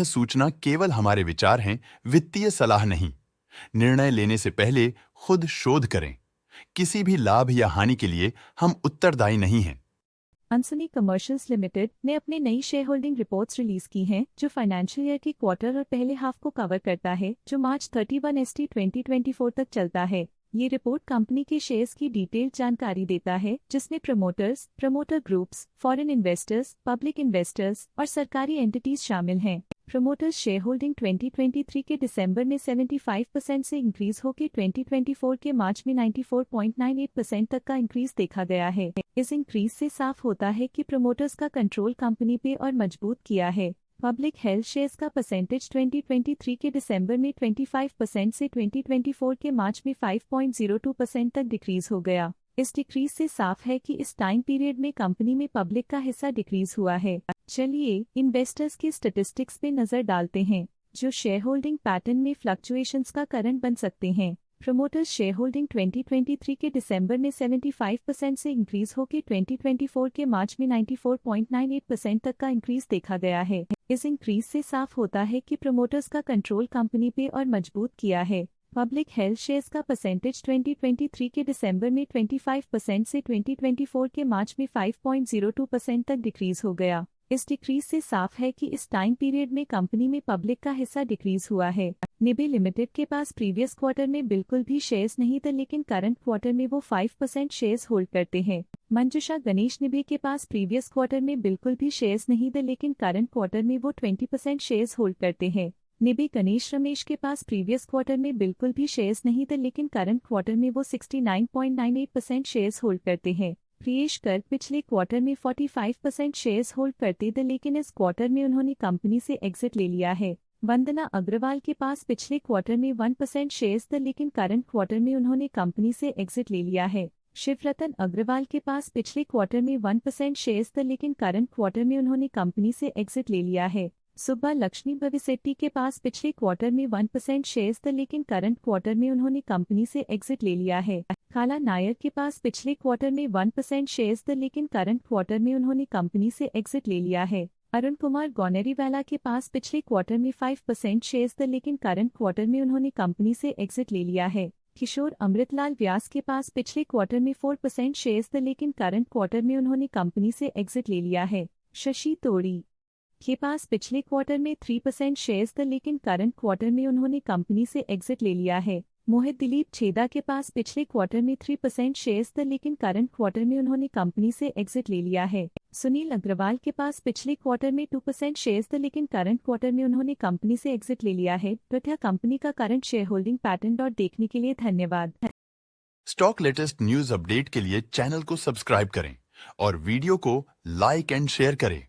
सूचना केवल हमारे विचार हैं, वित्तीय सलाह नहीं। निर्णय लेने से पहले खुद शोध करें। किसी भी लाभ या हानि के लिए हम उत्तरदायी नहीं हैं। अंसुनी कमर्शियल्स लिमिटेड ने अपनी नई शेयर होल्डिंग रिपोर्ट्स रिलीज की हैं, जो फाइनेंशियल ईयर की क्वार्टर और पहले हाफ को कवर करता है, जो मार्च 31 ST 2024 तक चलता है। ये रिपोर्ट कंपनी के शेयर्स की डिटेल्ड जानकारी देता है, जिसमें promoters, promoter groups, foreign investors, public investors और सरकारी एंटिटीज शामिल हैं। प्रमोटर्स शेयर होल्डिंग 2023 के दिसंबर में 75% से इंक्रीज होकर 2024 के मार्च में 94.98% तक का इंक्रीज देखा गया है। इस इंक्रीज से साफ होता है कि प्रमोटर्स का कंट्रोल कंपनी पे और मजबूत किया है। पब्लिक हेल्थ शेयर्स का परसेंटेज 2023 के दिसंबर में 25% से 2024 के मार्च में 5.02% तक डिक्रीज हो गया। इस डिक्रीज से साफ है कि इस टाइम पीरियड में कंपनी में पब्लिक का हिस्सा डिक्रीज हुआ है। चलिए इन्वेस्टर्स की स्टैटिस्टिक्स पे नजर डालते हैं, जो शेयर होल्डिंग पैटर्न में फ्लक्चुएशंस का कारण बन सकते हैं। प्रमोटर्स शेयर होल्डिंग 2023 के दिसंबर में 75% से इंक्रीज होकर 2024 के मार्च में 94.98% तक का इंक्रीज देखा गया है। इस इंक्रीज से साफ होता है कि प्रमोटर्स का कंट्रोल कंपनी पे और मजबूत किया है। पब्लिक हेल्थ शेयर्स का परसेंटेज 2023 के दिसंबर में 25% से 2024 के मार्च में 5.02% तक डिक्रीज हो गया। इस डिक्रीज से साफ है कि इस टाइम पीरियड में कंपनी में पब्लिक का हिस्सा डिक्रीज हुआ है। निबे लिमिटेड के पास प्रीवियस क्वार्टर में बिल्कुल भी शेयर्स नहीं थे, लेकिन करंट क्वार्टर में वो 5% शेयर्स होल्ड करते हैं। मंजुषा गणेश निबे के पास प्रीवियस क्वार्टर में बिल्कुल भी शेयर्स नहीं थे, लेकिन करंट क्वार्टर में वो 20% शेयर्स होल्ड करते हैं। निबे गणेश रमेश के पास प्रीवियस क्वार्टर में बिल्कुल भी शेयर्स नहीं थे, लेकिन करंट क्वार्टर में वो 69.98% शेयर्स होल्ड करते हैं। प्रियेश गर्ग पिछले क्वार्टर में 45% शेयर्स होल्ड करते थे, लेकिन इस क्वार्टर में उन्होंने कंपनी से एग्जिट ले लिया है। वंदना अग्रवाल के पास पिछले क्वार्टर में 1% शेयर्स थे, लेकिन करंट क्वार्टर में उन्होंने कंपनी से एग्जिट ले लिया है। शिवरतन अग्रवाल के पास पिछले क्वार्टर में 1% शेयर्स थे, लेकिन करंट क्वार्टर में उन्होंने कंपनी से एग्जिट ले लिया है। सुब्बा लक्ष्मी भविसेट्टी के पास पिछले क्वार्टर में 1% शेयर्स थे, लेकिन करंट क्वार्टर में उन्होंने कंपनी से एग्जिट ले लिया है। काला नायर के पास पिछले क्वार्टर में 1% शेयर्स थे, लेकिन करंट क्वार्टर में उन्होंने कंपनी से एग्जिट ले लिया है। अरुण कुमार गौनेरीवाला के पास पिछले क्वार्टर में 5% शेयर्स थे, लेकिन करंट क्वार्टर में उन्होंने कंपनी से एग्जिट ले लिया है। किशोर अमृतलाल व्यास के पास पिछले क्वार्टर में 4% शेयर्स थे, लेकिन करंट क्वार्टर में उन्होंने कंपनी से एग्जिट ले लिया है। शशि तोड़ी के पास पिछले क्वार्टर में 3% शेयर्स थे, लेकिन करंट क्वार्टर में उन्होंने कंपनी से एग्जिट ले लिया है। मोहित दिलीप छेदा के पास पिछले क्वार्टर में 3% शेयर्स थे, लेकिन करंट क्वार्टर में उन्होंने कंपनी से एग्जिट ले लिया है। सुनील अग्रवाल के पास पिछले क्वार्टर में 2% शेयर्स थे, लेकिन करंट क्वार्टर में उन्होंने कंपनी से एग्जिट ले लिया है। कृपया कंपनी का करंट शेयर होल्डिंग पैटर्न देखने के लिए धन्यवाद। स्टॉक लेटेस्ट न्यूज अपडेट के लिए चैनल को सब्सक्राइब करें और वीडियो को लाइक एंड शेयर करें।